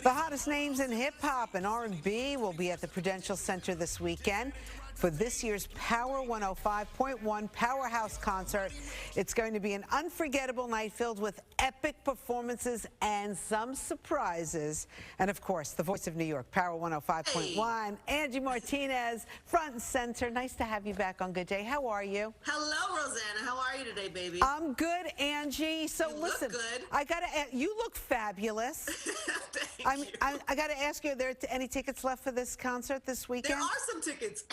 The hottest names in hip-hop and R&B will be at the Prudential Center this weekend for this year's Power 105.1 Powerhouse concert. It's going to be an unforgettable night filled with epic performances and some surprises. And of course, the voice of New York, Power 105.1, Angie Martinez, front and center. Nice to have you back on Good Day. How are you? Hello, Rosanna. How are you today, baby? I'm good, Angie. So you listen, look good. I gotta. You look fabulous. Thank you. I gotta ask you, are there any tickets left for this concert this weekend? There are some tickets.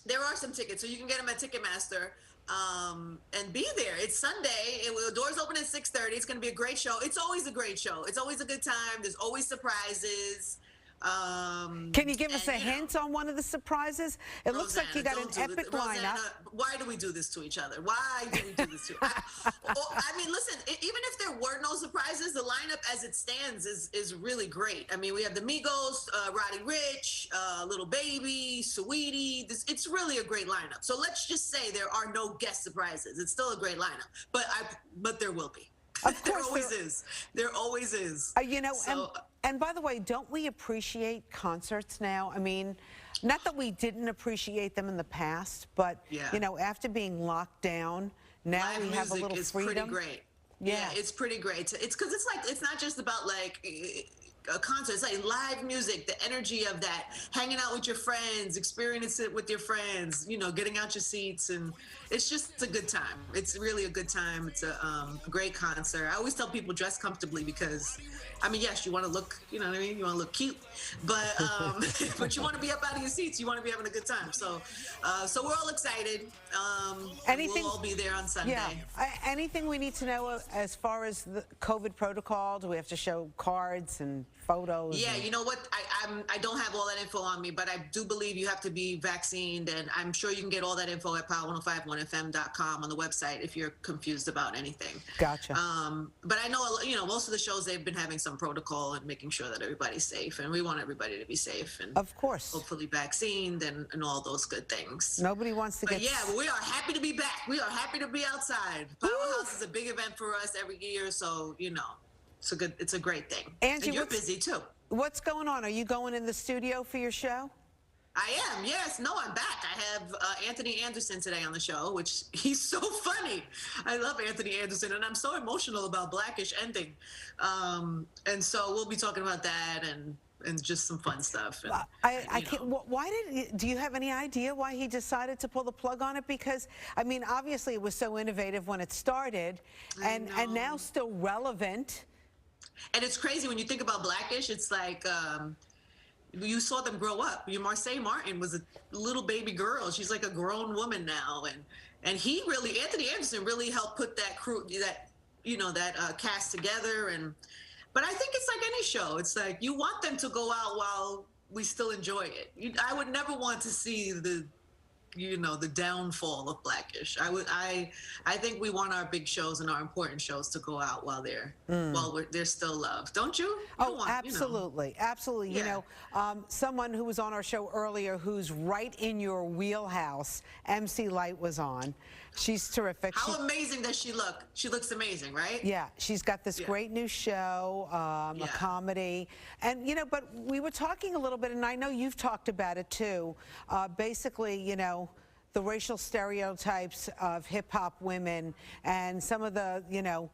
There are some tickets, so you can get them at Ticketmaster and be there. It's Sunday. The doors open at 6:30. It's going to be a great show. It's always a great show. It's always a good time. There's always surprises. Can you give us a hint on one of the surprises? It looks like you got an epic lineup. Why do we do this to each other? Why do we do this to I mean, listen, even if there were no surprises, the lineup as it stands is really great. I mean, we have the Migos, Roddy Ricch, Little Baby, Saweetie. It's really a great lineup. So let's just say there are no guest surprises. It's still a great lineup, but there will be. Of course, there always is. There always is. You know, so, and by the way, don't we appreciate concerts now? I mean, not that we didn't appreciate them in the past, but you know, after being locked down, now live we have a little freedom. Pretty great. Yeah, it's pretty great. It's because it's not just about like a concert. It's like live music, the energy of that, hanging out with your friends, experiencing it with your friends, you know, getting out your seats, and it's just a good time. It's really a good time. It's a great concert. I always tell people dress comfortably because, I mean, yes, you want to look, you know what I mean? You want to look cute, but but you want to be up out of your seats. You want to be having a good time. So, so we're all excited. We'll all be there on Sunday. Yeah. Anything we need to know as far as the COVID protocol? Do we have to show cards and photos? Yeah, you know what? I don't have all that info on me, but I do believe you have to be vaccinated, and I'm sure you can get all that info at power1051fm.com on the website if you're confused about anything. Gotcha. But I know, you know, most of the shows, they've been having some protocol and making sure that everybody's safe, and we want everybody to be safe and of course hopefully vaccinated and all those good things. Nobody wants to get. Yeah, we are happy to be back. We are happy to be outside. Powerhouse is a big event for us every year, so you know. It's a great thing. Angie, and you're busy too. What's going on? Are you going in the studio for your show? I am, yes. No, I'm back. I have Anthony Anderson today on the show, which he's so funny. I love Anthony Anderson, and I'm so emotional about Blackish ending. And so we'll be talking about that and just some fun stuff. And, I can't. Why do you have any idea why he decided to pull the plug on it? Because I mean, obviously it was so innovative when it started, and now still relevant. And it's crazy when you think about Blackish. It's like you saw them grow up. Marseille Martin was a little baby girl. She's like a grown woman now, and he really, Anthony Anderson really helped put that crew, that cast together. But I think it's like any show. It's like you want them to go out while we still enjoy it. I would never want to see the downfall of Blackish. I think we want our big shows and our important shows to go out while they're still loved. Don't you? Absolutely, absolutely. Yeah. You know, someone who was on our show earlier, who's right in your wheelhouse, MC Light was on. She's terrific. How amazing does she look? She looks amazing, right? Yeah, she's got this great new show, a comedy, and you know. But we were talking a little bit, and I know you've talked about it too. Basically, you know, the racial stereotypes of hip-hop women and some of the, you know,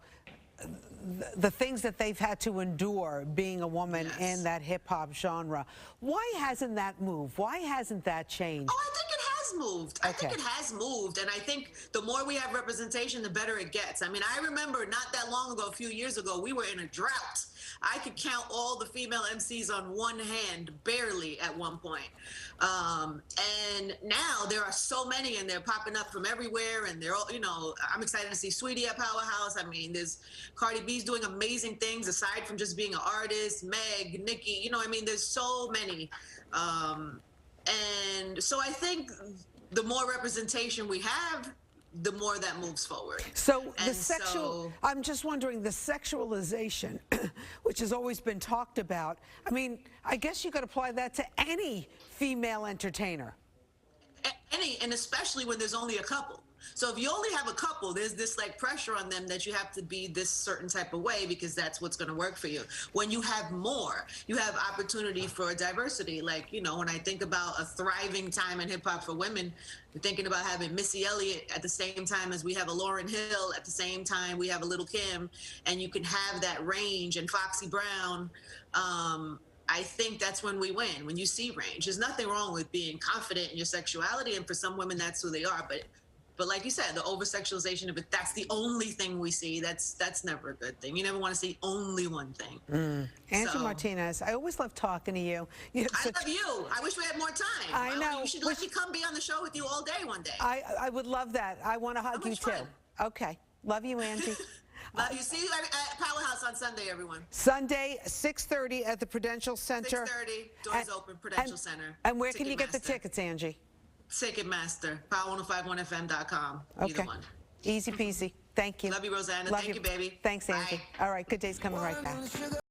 the things that they've had to endure being a woman in that hip-hop genre. Why hasn't that moved? Why hasn't that changed? Oh, I think it has moved. I think it has moved, and I think the more we have representation, the better it gets. I mean, I remember not that long ago, a few years ago, we were in a drought. I could count all the female MCs on one hand, barely at one point. And now there are so many, and they're popping up from everywhere, and they're all, you know, I'm excited to see Saweetie at Powerhouse. I mean, there's Cardi B's doing amazing things aside from just being an artist, Meg, Nicki, you know, I mean, there's so many. And so I think the more representation we have, the more that moves forward. So I'm just wondering, the sexualization, which has always been talked about, I mean, I guess you could apply that to any female entertainer. And especially when there's only a couple. So if you only have a couple, there's this like pressure on them that you have to be this certain type of way because that's what's going to work for you. When you have more, you have opportunity for diversity. Like, you know, when I think about a thriving time in hip hop for women, we're thinking about having Missy Elliott at the same time as we have a Lauryn Hill, at the same time we have a Little Kim, and you can have that range, and Foxy Brown. I think that's when we win, when you see range. There's nothing wrong with being confident in your sexuality, and for some women that's who they are, but like you said, the over-sexualization of it, that's the only thing we see. That's never a good thing. You never want to see only one thing. Angie Martinez, I always love talking to you. I love you. I wish we had more time. I know. You should let me come be on the show with you all day one day. I would love that. I want to hug you too. Fun. Okay. Love you, Angie. You see you at Powerhouse on Sunday, everyone. Sunday, 6:30 at the Prudential Center. 6:30, doors open, Prudential Center. And where can you get the tickets, Angie? Ticketmaster, power1051fm.com. Okay. Either one. Easy peasy. Thank you. Love you, Rosanna. Love Thank you, baby. Thanks, Angie. Bye. All right, good day's coming right back.